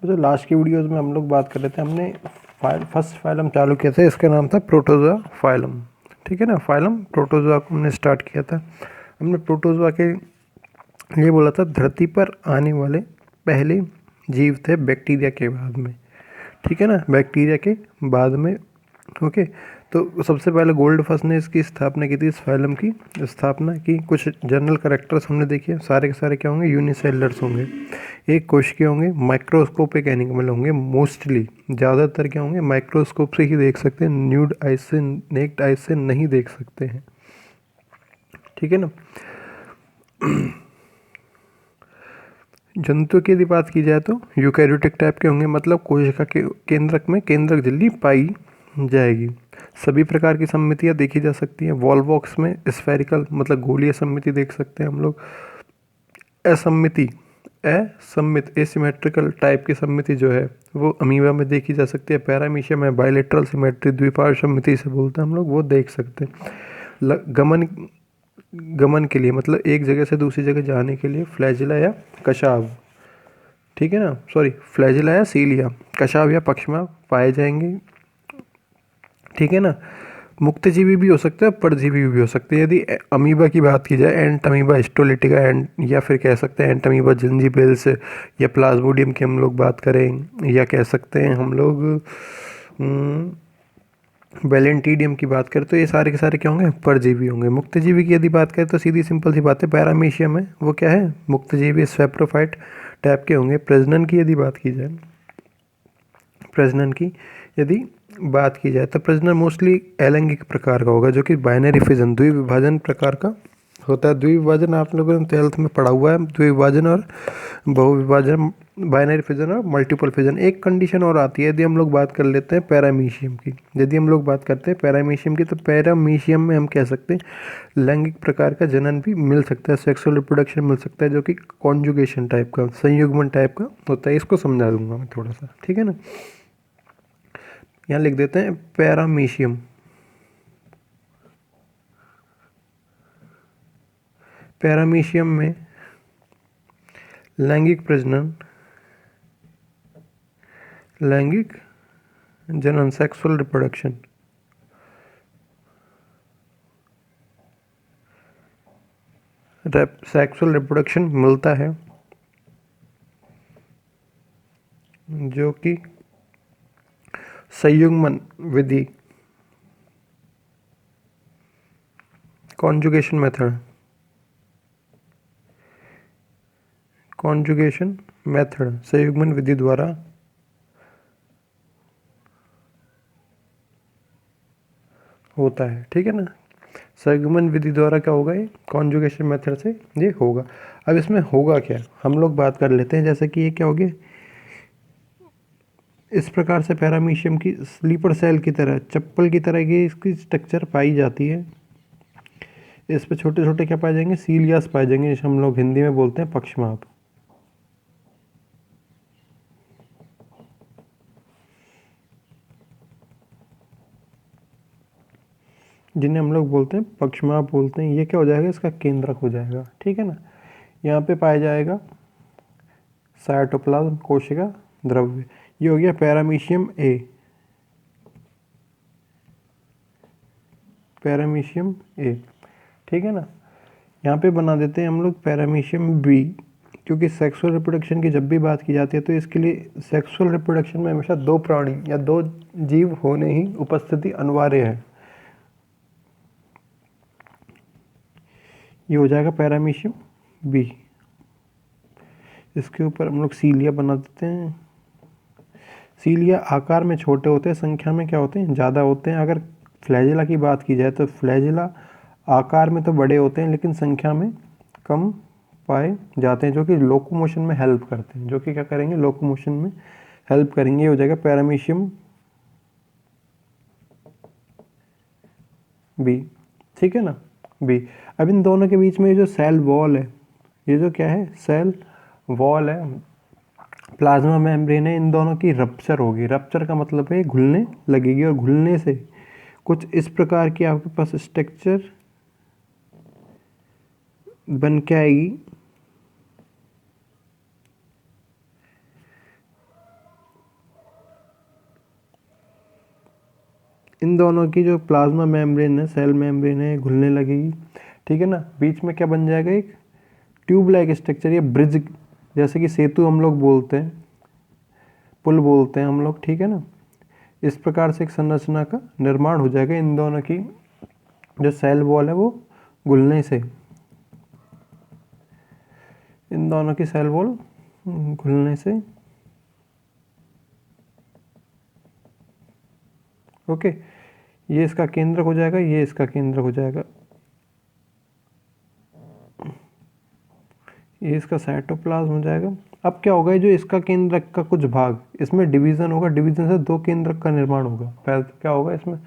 जो लास्ट की वीडियोस में हम लोग बात कर रहे थे, हमने फर्स्ट फाइलम चालू किया था, इसका नाम था प्रोटोजोआ फाइलम। ठीक है ना, फाइलम प्रोटोजोआ को हमने स्टार्ट किया था। हमने प्रोटोजोआ के लिए बोला था धरती पर आने वाले पहले जीव थे बैक्टीरिया के बाद में। ठीक है ना, बैक्टीरिया के बाद में। ओके, तो सबसे पहले गोल्डफस्ट ने इसकी स्थापना की थी, इस फाइलम की स्थापना की। कुछ जनरल कैरेक्टर्स हमने देखे, सारे के सारे क्या होंगे, यूनिसेलुलर्स होंगे, एक कोशिकीय होंगे, माइक्रोस्कोपिक एनिमल होंगे, मोस्टली ज़्यादातर क्या होंगे, माइक्रोस्कोप से ही देख सकते हैं, न्यूड आइज से, नेक्ड आइज से नहीं देख सकते हैं। ठीक है ना। जंतु की यदि बात की जाए तो यूकैरियोटिक टाइप के होंगे, मतलब कोशिका के केंद्रक में केंद्रक झिल्ली पाई जाएगी। सभी प्रकार की सम्मितियाँ देखी जा सकती हैं। वॉलवॉक्स में स्फेरिकल मतलब गोलीय सम्मिति देख सकते हैं हम लोग। असम्मिति असम्मित एसिमेट्रिकल टाइप की सम्मिति जो है वो अमीबा में देखी जा सकती है। पैरामीशियम में बायलेटरल सिमेट्री द्विपार्श्व सम्मिति से बोलते हैं हम लोग, वो देख सकते हैं। गमन के लिए मतलब एक जगह से दूसरी जगह जाने के लिए फ्लैजिला या कशाव, ठीक है ना, सॉरी फ्लैजिला या सीलिया, कशाव या पक्षमा पाए जाएंगे। ठीक है ना। मुक्तजीवी भी हो सकते हैं, परजीवी भी हो सकते हैं। यदि अमीबा की बात की जाए, एंट अमीबा हिस्टोलिटिका एंड, या फिर कह सकते हैं एंट अमीबा जिंजीबेल्स, या प्लाज्मोडियम की हम लोग बात करें, या कह सकते हैं हम लोग वैलेंटिडियम की बात करें, तो ये सारे के सारे क्या होंगे, परजीवी होंगे। मुक्तजीवी की यदि बात करें तो सीधी सिंपल सी बात है, पैरामीशियम है वो क्या है, मुक्तजीवी स्वेप्रोफाइट टाइप के होंगे। प्रजनन की यदि बात की जाए, प्रजनन की यदि बात की जाए तो प्रजनन मोस्टली अलैंगिक प्रकार का होगा, जो कि बाइनरी फिजन द्विविभाजन प्रकार का होता है। द्विविभाजन आप लोगों ने 12th में पढ़ा हुआ है, द्विविभाजन और बहुविभाजन, बाइनरी फिजन और मल्टीपल फिजन। एक कंडीशन और आती है यदि हम लोग बात कर लेते हैं पैरामीशियम की। यदि हम लोग बात करते हैं पैरामीशियम की, तो पैरामीशियम में हम कह सकते हैं लैंगिक प्रकार का जनन भी मिल सकता है, सेक्सुअल रिप्रोडक्शन मिल सकता है, जो कि कॉन्जुगेशन टाइप का, संयुग्मन टाइप का होता है। इसको समझा दूंगा मैं थोड़ा सा, ठीक है ना। यहाँ लिख देते हैं पैरामीशियम। पैरामीशियम में लैंगिक प्रजनन, लैंगिक जनन, सेक्सुअल रिप्रोडक्शन सेक्सुअल रिप्रोडक्शन मिलता है, जो कि संयुग्मन विधि, कॉन्जुगेशन मेथड, कॉन्जुगेशन मेथड संयुग्मन विधि द्वारा होता है। ठीक है ना, संयुग्मन विधि द्वारा क्या होगा, ये कॉन्जुगेशन मेथड से ये होगा। अब इसमें होगा क्या, हम लोग बात कर लेते हैं। जैसे कि ये क्या होगी, इस प्रकार से पैरामीशियम की स्लीपर सेल की तरह, चप्पल की तरह की इसकी स्ट्रक्चर पाई जाती है। इस पे छोटे छोटे क्या पाए जाएंगे, सीलियास पाए जाएंगे, जिसे हम लोग हिंदी में बोलते हैं पक्षमाप। जिन्हें हम लोग बोलते हैं पक्षमाप बोलते हैं। ये क्या हो जाएगा, इसका केंद्रक हो जाएगा। ठीक है ना। यहाँ पे पाया जाएगा साइटोप्लाज्म, कोशिका द्रव्य। ये हो गया पैरामीशियम ए, पैरामीशियम ए। ठीक है ना। यहाँ पे बना देते हैं हम लोग पैरामीशियम बी, क्योंकि सेक्सुअल रिप्रोडक्शन की जब भी बात की जाती है तो इसके लिए सेक्सुअल रिप्रोडक्शन में हमेशा दो प्राणी या दो जीव होने ही उपस्थिति अनिवार्य है। ये हो जाएगा पैरामीशियम बी। इसके ऊपर हम लोग सीलिया बना देते हैं। सीलिया आकार में छोटे होते हैं, संख्या में क्या होते हैं, ज़्यादा होते हैं। अगर फ्लैजिला की बात की जाए तो फ्लैजिला आकार में तो बड़े होते हैं, लेकिन संख्या में कम पाए जाते हैं, जो कि लोकोमोशन में हेल्प करते हैं, जो कि क्या करेंगे, लोकोमोशन में हेल्प करेंगे। ये हो जाएगा पैरामीशियम बी। ठीक है ना, बी। अब इन दोनों के बीच में ये जो सेल वॉल है, ये जो क्या है, सेल वॉल है, प्लाज्मा मेम्ब्रेन है, इन दोनों की रप्चर होगी। रप्चर का मतलब है घुलने लगेगी, और घुलने से कुछ इस प्रकार की आपके पास स्ट्रक्चर बन के आएगी, इन दोनों की जो प्लाज्मा मेम्ब्रेन है, सेल मेम्ब्रेन है, घुलने लगेगी, ठीक है ना। बीच में क्या बन जाएगा, एक ट्यूब लाइक स्ट्रक्चर या ब्रिज, जैसे कि सेतु हम लोग बोलते हैं, पुल बोलते हैं हम लोग, ठीक है ना। इस प्रकार से एक संरचना का निर्माण हो जाएगा इन दोनों की जो सेल वॉल है वो घुलने से, इन दोनों की सेल वॉल घुलने से। ओके, ये इसका केंद्रक हो जाएगा, ये इसका केंद्रक हो जाएगा, ये इसका साइटोप्लाज्म हो जाएगा। अब क्या होगा, जो इसका केंद्रक का कुछ भाग, इसमें डिवीजन होगा, डिवीजन से दो केंद्रक का निर्माण होगा। पहले तो क्या होगा, इसमें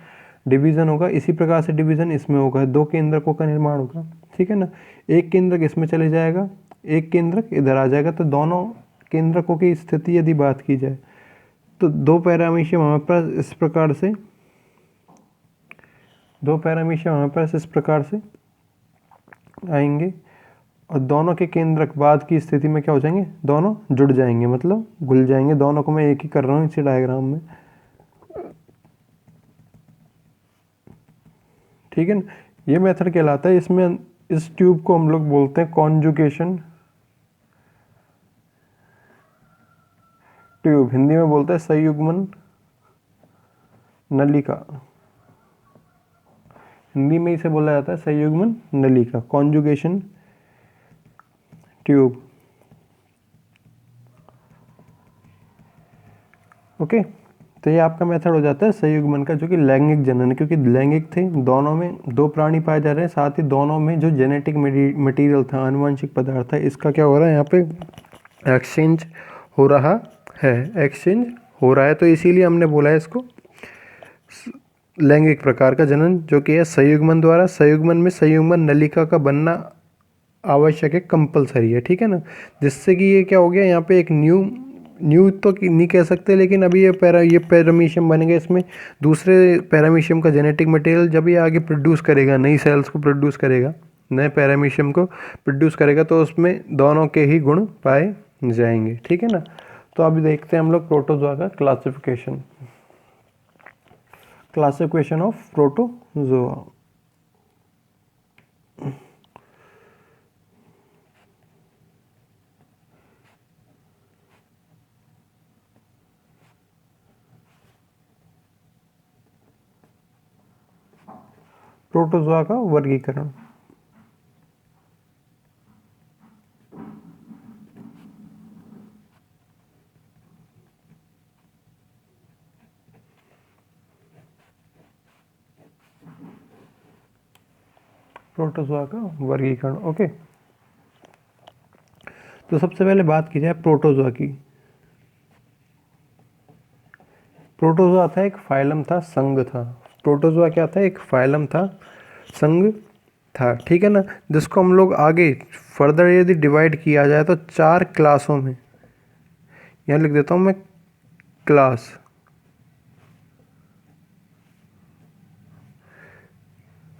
डिवीजन होगा, इसी प्रकार से डिवीजन इसमें होगा, दो केंद्रकों का निर्माण होगा, ठीक है ना। एक केंद्रक इसमें चले जाएगा, एक केंद्रक इधर आ जाएगा, तो दोनों केंद्रकों की स्थिति यदि बात की जाए तो दो पैरामीशियम हमारे पास इस प्रकार से, दो पैरामीशियम हमारे पास इस प्रकार से आएंगे, और दोनों के केंद्रक बाद की स्थिति में क्या हो जाएंगे, दोनों जुड़ जाएंगे, मतलब घुल जाएंगे। दोनों को मैं एक ही कर रहा हूँ इसी डायग्राम में, ठीक है ना। ये मेथड कहलाता है, इसमें इस ट्यूब को हम लोग बोलते हैं कॉन्जुगेशन ट्यूब, हिंदी में बोलते हैं संयुग्मन नलिका, हिंदी में इसे बोला जाता है संयुग्मन नलिका, कॉन्जुगेशन ट्यूब। ओके, तो ये आपका मेथड हो जाता है संयुग्मन का, जो कि लैंगिक जनन है, क्योंकि लैंगिक थे, दोनों में दो प्राणी पाए जा रहे हैं, साथ ही दोनों में जो जेनेटिक मटेरियल था, आनुवंशिक पदार्थ है, इसका क्या हो रहा है, यहाँ पे एक्सचेंज हो रहा है, एक्सचेंज हो रहा है। तो इसीलिए हमने बोला है इसको लैंगिक प्रकार का जनन, जो कि है संयुग्मन द्वारा। संयुग्मन में संयुग्मन नलिका का बनना आवश्यक है, कंपलसरी है, ठीक है ना। जिससे कि ये क्या हो गया, यहाँ पे एक न्यू तो नहीं कह सकते, लेकिन अभी ये पैरामीशियम बनेगा, इसमें दूसरे पैरामीशियम का जेनेटिक मटेरियल जब ये आगे प्रोड्यूस करेगा, नई सेल्स को प्रोड्यूस करेगा, नए पैरामीशियम को प्रोड्यूस करेगा, तो उसमें दोनों के ही गुण पाए जाएंगे, ठीक है ना। तो अभी देखते हैं हम लोग प्रोटोजोआ का classification, classification of protozoa. Protozoa का वर्गीकरण, प्रोटोजोआ का वर्गीकरण। ओके, तो सबसे पहले बात की जाए प्रोटोजोआ की। प्रोटोजोआ था एक फाइलम था, संघ था। प्रोटोजोआ क्या था, एक फाइलम था, संघ था, ठीक है ना। जिसको हम लोग आगे फर्दर यदि डिवाइड किया जाए तो चार क्लासों में, यहाँ लिख देता हूँ मैं class,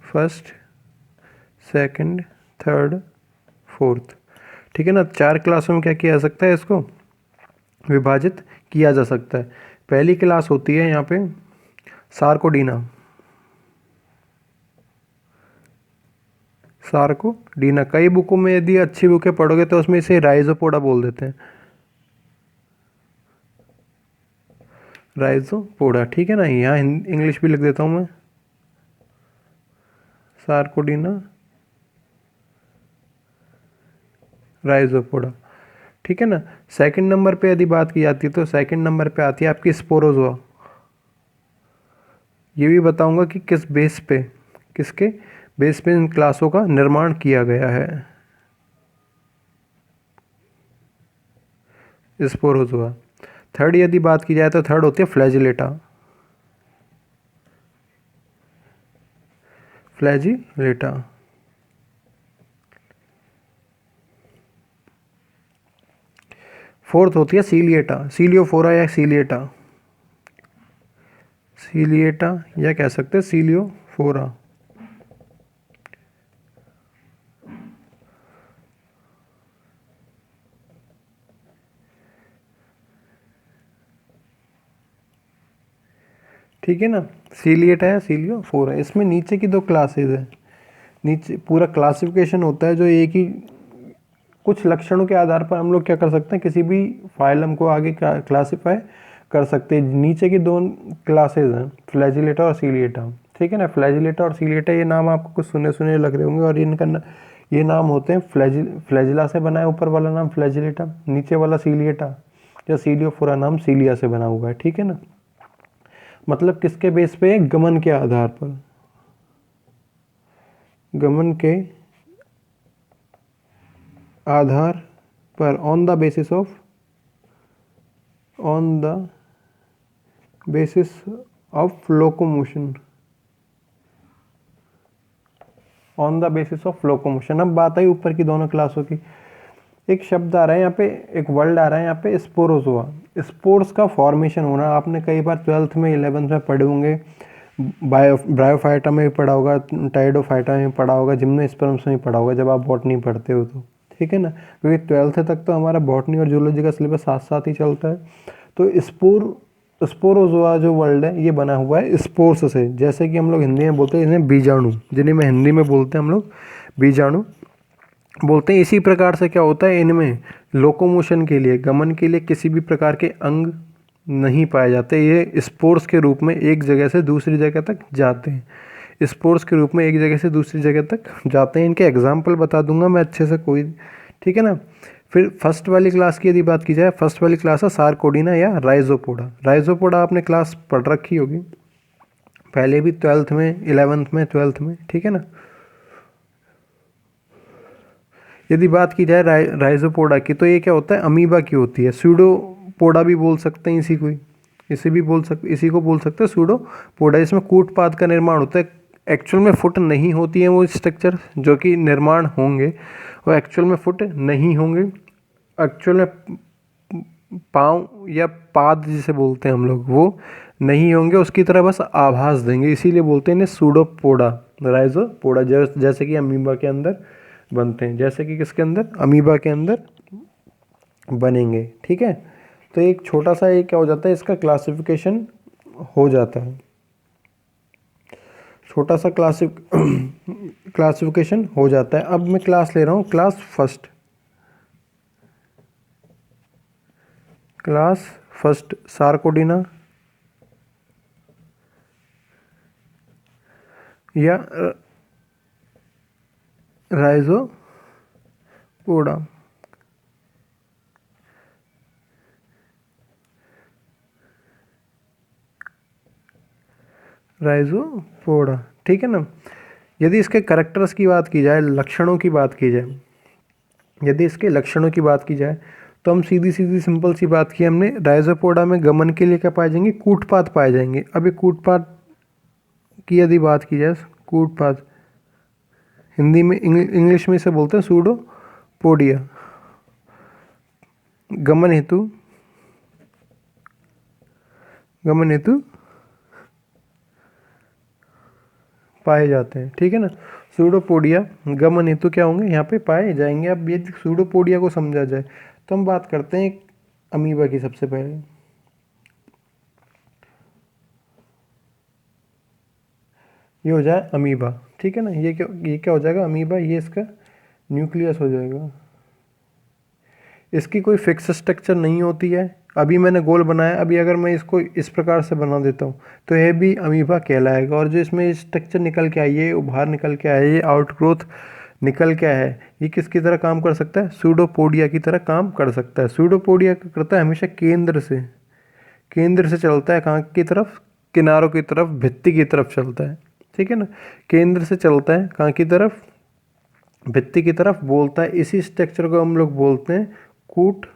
first, second, third, fourth, ठीक है ना। चार क्लासों में क्या किया जा सकता है, इसको विभाजित किया जा सकता है। पहली क्लास होती है यहाँ पे सार्कोडीना, सार्कोडीना। कई बुकों में यदि अच्छी बुकें पढ़ोगे तो उसमें इसे राइजोपोडा बोल देते हैं, राइजोपोडा, ठीक है ना। यहाँ इंग्लिश भी लिख देता हूँ मैं, सार्कोडीना राइजोपोडा, ठीक है ना। सेकंड नंबर पे यदि बात की जाती है तो सेकंड नंबर पे आती है आपकी स्पोरोजोआ। ये भी बताऊंगा कि किस बेस पे, किसके बेस पे इन क्लासों का निर्माण किया गया है। स्पोरोजोआ। थर्ड यदि बात की जाए तो थर्ड होती है फ्लैजिलेटा, फ्लैजिलेटा। फोर्थ होती है सीलिएटा, सीलियोफोरा या सीलिएटा, सीलिएटा या कह सकते हैं सीलियोफोरा। ठीक है ना। सीलिएट है, सीलियोफोर है। इसमें नीचे की दो क्लासेज है, नीचे पूरा क्लासिफिकेशन होता है जो एक ही कुछ लक्षणों के आधार पर हम लोग क्या कर सकते हैं, किसी भी फाइलम को आगे क्लासिफाई कर सकते हैं। नीचे की दो क्लासेज हैं, फ्लैजिलेटा और सीलिएटा, ठीक है ना। फ्लैजिलेटा और सीलिएटा ये नाम आपको कुछ सुने सुने लग रहे होंगे, और ये नाम होते हैं फ्लैजिला से बना है, ऊपर वाला नाम फ्लैजिलेटा, नीचे वाला सीलिएटा या सीलियोफोरा नाम सीलिया से बना हुआ है, ठीक है ना। मतलब किसके बेस पे, गमन के आधार पर, गमन के आधार पर, on the basis of locomotion, on the basis of locomotion. अब बात आई ऊपर की दोनों क्लासों की। एक शब्द आ रहा है यहाँ पे, एक वर्ड आ रहा है यहाँ पे, स्पोरोजोआ। स्पोर्स का फॉर्मेशन होना आपने कई बार 12th में 11th में पढ़े होंगे, ब्रायोफाइटा में भी पढ़ा होगा, टाइडोफाइटा में पढ़ा होगा, जिम्नोस्पर्म्स में भी पढ़ा होगा जब आप बॉटनी पढ़ते हो तो, ठीक है ना। क्योंकि 12th तक तो हमारा बॉटनी और जूलॉजी का सिलेबस साथ साथ ही चलता है। तो स्पोरोजोआ जो वर्ड है ये बना हुआ है स्पोर्स से, जैसे कि हम लोग हिंदी में बोलते हैं इन्हें बीजाणु, जिन्हें में हिंदी में बोलते हैं हम लोग बीजाणु बोलते हैं। इसी प्रकार से क्या होता है, इनमें लोकोमोशन के लिए, गमन के लिए किसी भी प्रकार के अंग नहीं पाए जाते। ये स्पोर्स के रूप में एक जगह से दूसरी जगह तक जाते हैं, स्पोर्स के रूप में एक जगह से दूसरी जगह तक जाते हैं। इनके एग्जाम्पल बता दूंगा मैं अच्छे से, कोई, ठीक है ना। फिर फर्स्ट वाली क्लास की यदि बात की जाए, फर्स्ट वाली क्लास है सारकोडिना या राइजोपोडा। राइजोपोडा आपने क्लास पढ़ रखी होगी पहले भी, 12th में, 11th में, 12th में, ठीक है ना। यदि बात की जाए राइजोपोडा की, तो ये क्या होता है, अमीबा की होती है। सूडोपोडा भी बोल सकते हैं इसी को, इसी को बोल सकते हैं सूडोपोडा। इसमें कूटपाद का निर्माण होता है। एक्चुअल में फुट नहीं होती है वो स्ट्रक्चर जो कि निर्माण होंगे, वो एक्चुअल में फुट नहीं होंगे। एक्चुअल में पाँव या पाद जिसे बोलते हैं हम लोग, वो नहीं होंगे, उसकी तरह बस आभास देंगे, इसीलिए बोलते हैं इन्हें सूडोपोडा, राइजोपोडा। जैसे कि अमीबा के अंदर बनते हैं, जैसे कि किसके अंदर, अमीबा के अंदर बनेंगे, ठीक है। तो एक छोटा सा एक क्या हो जाता है, इसका क्लासिफिकेशन हो जाता है, छोटा सा क्लासिफिकेशन हो जाता है। अब मैं क्लास ले रहा हूँ, क्लास फर्स्ट सारकोडिना या राइजोपोडा। राइजोपोडा, ठीक है ना। यदि इसके कैरेक्टर्स की बात की जाए, लक्षणों की बात की जाए, यदि इसके लक्षणों की बात की जाए, तो हम सीधी सीधी सिंपल सी बात की हमने, राइजोपोडा में गमन के लिए क्या पाए जाएंगे, कूटपाद पाए जाएंगे। अभी कूटपाद की यदि बात की जाए, कूटपाद हिंदी में, इंग्लिश में इसे बोलते हैं सूडोपोडिया। गमन हेतु पाए जाते हैं, ठीक है ना। सूडोपोडिया गमन हेतु क्या होंगे, यहाँ पे पाए जाएंगे। अब ये सूडोपोडिया को समझा जाए तो हम बात करते हैं अमीबा की। सबसे पहले ये हो जाए अमीबा, ठीक है ना। ये क्या हो जाएगा, अमीबा। ये इसका न्यूक्लियस हो जाएगा। इसकी कोई फिक्स स्ट्रक्चर नहीं होती है। अभी मैंने गोल बनाया, अभी अगर मैं इसको इस प्रकार से बना देता हूँ तो ये भी अमीबा कहलाएगा। और जो इसमें स्ट्रक्चर निकल के आई है, बाहर निकल के आया है, ये आउटग्रोथ निकल के है, ये किसकी तरह काम कर सकता है, सूडोपोडिया की तरह काम कर सकता है। सूडोपोडिया क्या करता है, हमेशा केंद्र से चलता है, कहाँ की तरफ, किनारों की तरफ, भित्ति की तरफ चलता है, ठीक है ना। केंद्र से चलता है कहाँ की तरफ, भित्ति की तरफ बोलता है। इसी स्ट्रक्चर को हम लोग बोलते हैं कूटपाद,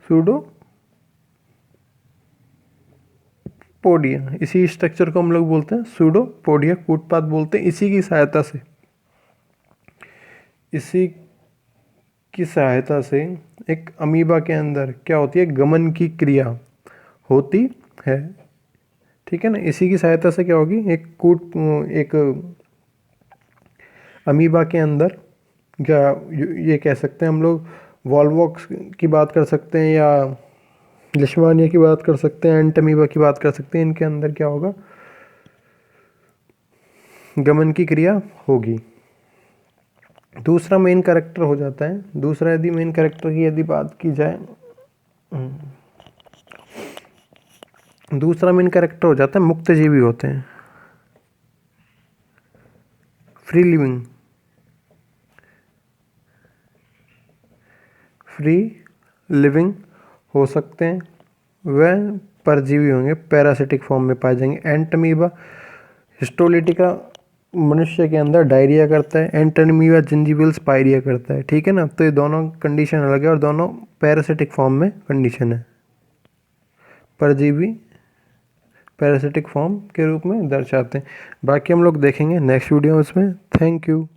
सूडोपोडिया। इसी स्ट्रक्चर को हम लोग बोलते हैं सूडोपोडिया, कूटपाद बोलते हैं। इसी की सहायता से एक अमीबा के अंदर क्या होती है, गमन की क्रिया होती है, ठीक है ना। इसी की सहायता से क्या होगी, एक अमीबा के अंदर क्या, ये कह सकते हैं हम लोग, वॉल्वॉक्स की बात कर सकते हैं, या लिशमानिया की बात कर सकते हैं, एंटमीबा की बात कर सकते हैं। इनके अंदर क्या होगा, गमन की क्रिया होगी। दूसरा मेन कैरेक्टर हो जाता है, दूसरा यदि मेन कैरेक्टर की यदि बात की जाए, दूसरा मेन कैरेक्टर हो जाता है मुक्तजीवी होते हैं, फ्री लिविंग, फ्री लिविंग हो सकते हैं। वह परजीवी होंगे, पैरासिटिक फॉर्म में पाए जाएंगे। एंटमीबा हिस्टोलिटिका मनुष्य के अंदर डायरिया करता है, एंटमीबा जिंजीवल्स पायरिया करता है। ठीक है ना, तो ये दोनों कंडीशन अलग है और दोनों पैरासिटिक फॉर्म में कंडीशन है, परजीवी पैरासिटिक फॉर्म के रूप में दर्शाते हैं। बाकी हम लोग देखेंगे नेक्स्ट वीडियो में। Thank you.